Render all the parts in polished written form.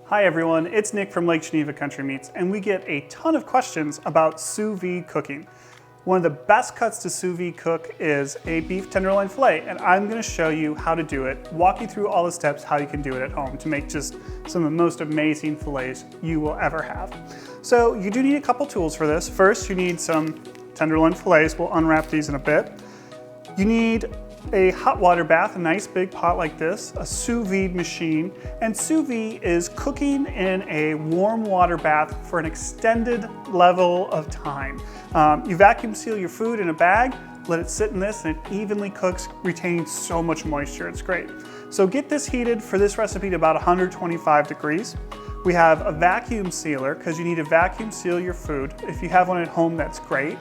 Hi everyone, it's Nick from Lake Geneva Country Meats, and we get a ton of questions about sous vide cooking. One of the best cuts to sous vide cook is a beef tenderloin filet, and I'm going to show you how to do it, walk you through all the steps how you can do it at home to make just some of the most amazing filets you will ever have. So you do need a couple tools for this. First, you need some tenderloin fillets. We'll unwrap these in a bit. You need a hot water bath, a nice big pot like this, a sous vide machine, and sous vide is cooking in a warm water bath for an extended level of time. You vacuum seal your food in a bag, let it sit in this, and it evenly cooks, retaining so much moisture. It's great. So get this heated for this recipe to about 125 degrees. We have a vacuum sealer because you need to vacuum seal your food. If you have one at home, that's great.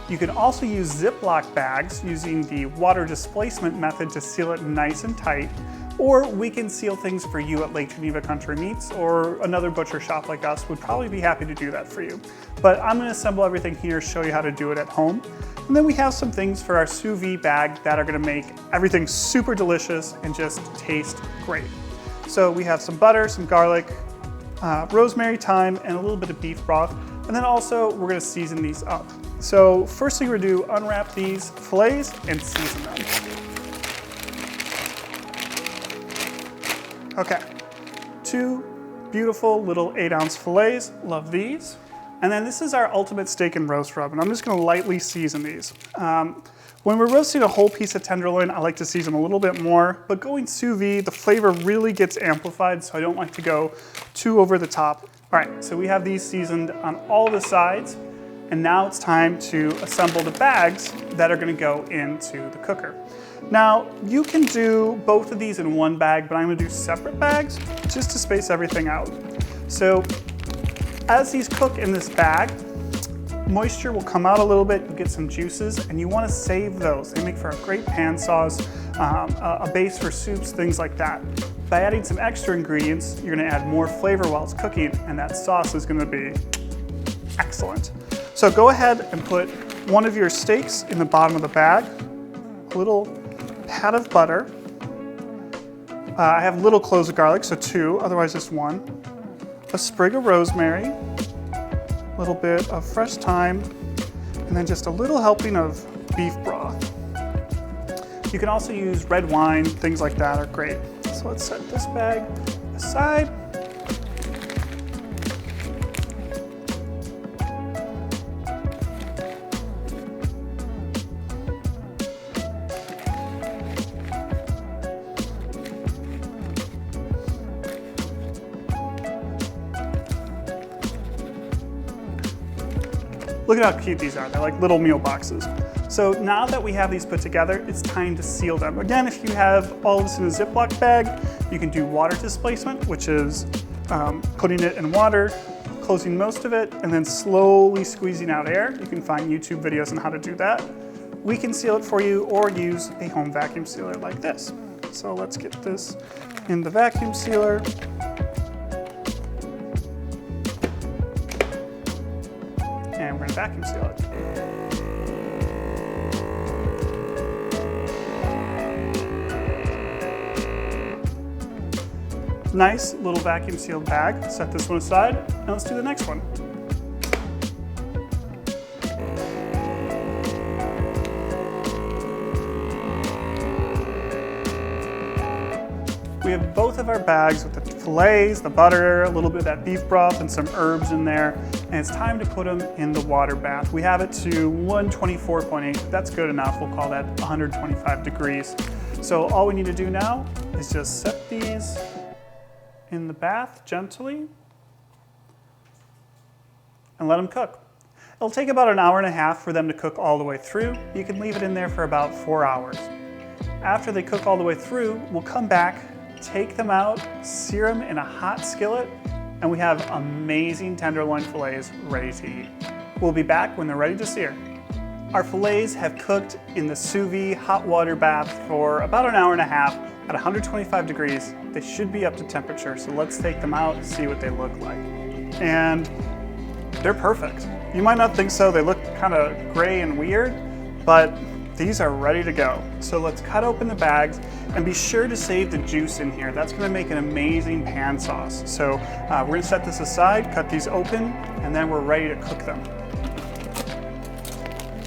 You can also use Ziploc bags using the water displacement method to seal it nice and tight, or we can seal things for you at Lake Geneva Country Meats, or another butcher shop like us would probably be happy to do that for you. But I'm going to assemble everything here, show you how to do it at home. And then we have some things for our sous vide bag that are going to make everything super delicious and just taste great. So we have some butter, some garlic, rosemary, thyme, and a little bit of beef broth. And then also we're going to season these up. So first thing we're going to do, unwrap these fillets and season them. Okay, 2 beautiful little 8-ounce fillets, love these. And then this is our ultimate steak and roast rub, and I'm just going to lightly season these. When we're roasting a whole piece of tenderloin, I like to season a little bit more, but going sous vide, the flavor really gets amplified, so I don't like to go too over the top. All right, so we have these seasoned on all the sides. And now it's time to assemble the bags that are gonna go into the cooker. Now, you can do both of these in one bag, but I'm gonna do separate bags just to space everything out. So as these cook in this bag, moisture will come out a little bit, you get some juices, and you wanna save those. They make for a great pan sauce, a base for soups, things like that. By adding some extra ingredients, you're gonna add more flavor while it's cooking, and that sauce is gonna be excellent. So go ahead and put one of your steaks in the bottom of the bag, a little pat of butter. I have little cloves of garlic, so 2, otherwise just 1. A sprig of rosemary, a little bit of fresh thyme, and then just a little helping of beef broth. You can also use red wine, things like that are great. So let's set this bag aside. Look at how cute these are. They're like little meal boxes. So now that we have these put together, it's time to seal them. Again, if you have all this in a Ziploc bag, you can do water displacement, which is putting it in water, closing most of it, and then slowly squeezing out air. You can find YouTube videos on how to do that. We can seal it for you or use a home vacuum sealer like this. So let's get this in the vacuum sealer. And we're gonna vacuum seal it. Nice little vacuum sealed bag. Set this one aside, and let's do the next one. We have both of our bags with the fillets, the butter, a little bit of that beef broth, and some herbs in there. And it's time to put them in the water bath. We have it to 124.8. That's good enough. We'll call that 125 degrees. So all we need to do now is just set these in the bath gently and let them cook. It'll take about an hour and a half for them to cook all the way through. You can leave it in there for about 4 hours. After they cook all the way through, we'll come back, take them out, sear them in a hot skillet, and we have amazing tenderloin fillets ready to eat. We'll be back when they're ready to sear. Our fillets have cooked in the sous vide hot water bath for about an hour and a half at 125 degrees. They should be up to temperature, so let's take them out and see what they look like. And they're perfect. You might not think so, they look kind of gray and weird, but these are ready to go. So let's cut open the bags and be sure to save the juice in here. That's gonna make an amazing pan sauce. So we're gonna set this aside, cut these open, and then we're ready to cook them.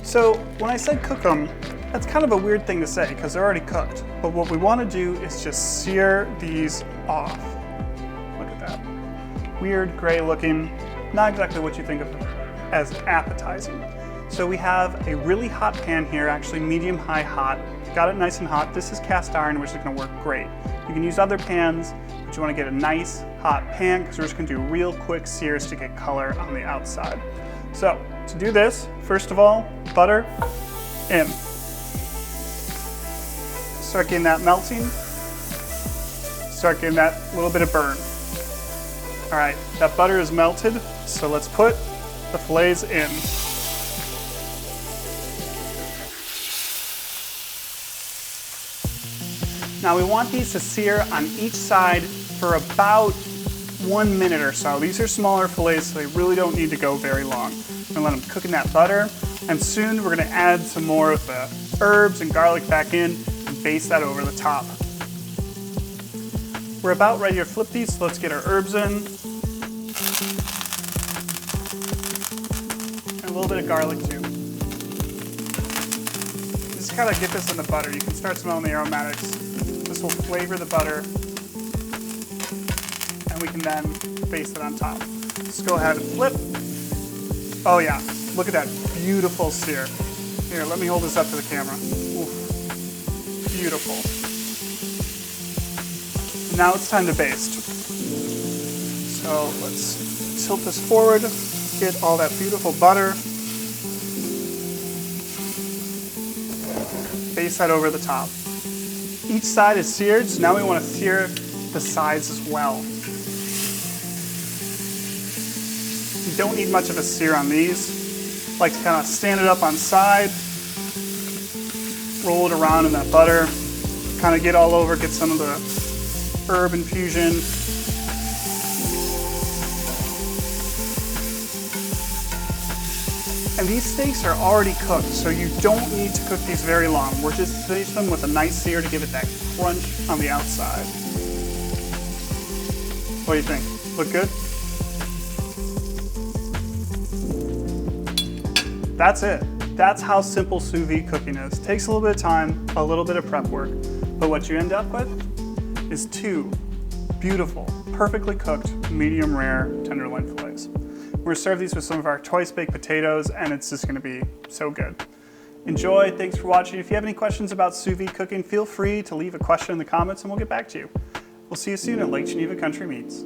So when I said cook them, that's kind of a weird thing to say because they're already cooked. But what we wanna do is just sear these off. Look at that. Weird, gray looking, not exactly what you think of as appetizing. So we have a really hot pan here, actually medium-high hot. Got it nice and hot. This is cast iron, which is gonna work great. You can use other pans, but you wanna get a nice hot pan because we're just gonna do real quick sears to get color on the outside. So to do this, first of all, butter in. Start getting that melting. Start getting that little bit of burn. All right, that butter is melted, so let's put the fillets in. Now we want these to sear on each side for about 1 minute or so. These are smaller fillets, so they really don't need to go very long. We're gonna let them cook in that butter, and soon we're gonna add some more of the herbs and garlic back in and baste that over the top. We're about ready to flip these, so let's get our herbs in. And a little bit of garlic too. Just gotta get this in the butter. You can start smelling the aromatics. This will flavor the butter, and we can then baste it on top. Let's go ahead and flip. Oh yeah, look at that beautiful sear. Here, let me hold this up to the camera. Oof, beautiful. Now it's time to baste. So let's tilt this forward, get all that beautiful butter. Baste that over the top. Each side is seared, so now we want to sear the sides as well. You don't need much of a sear on these. Like to kind of stand it up on side, roll it around in that butter, kind of get all over, get some of the herb infusion. And these steaks are already cooked, so you don't need to cook these very long. We're just finishing them with a nice sear to give it that crunch on the outside. What do you think? Look good? That's it. That's how simple sous vide cooking is. Takes a little bit of time, a little bit of prep work, but what you end up with is 2 beautiful, perfectly cooked, medium rare tenderloin fillets. We're gonna serve these with some of our choice baked potatoes, and it's just gonna be so good. Enjoy, thanks for watching. If you have any questions about sous vide cooking, feel free to leave a question in the comments and we'll get back to you. We'll see you soon at Lake Geneva Country Meats.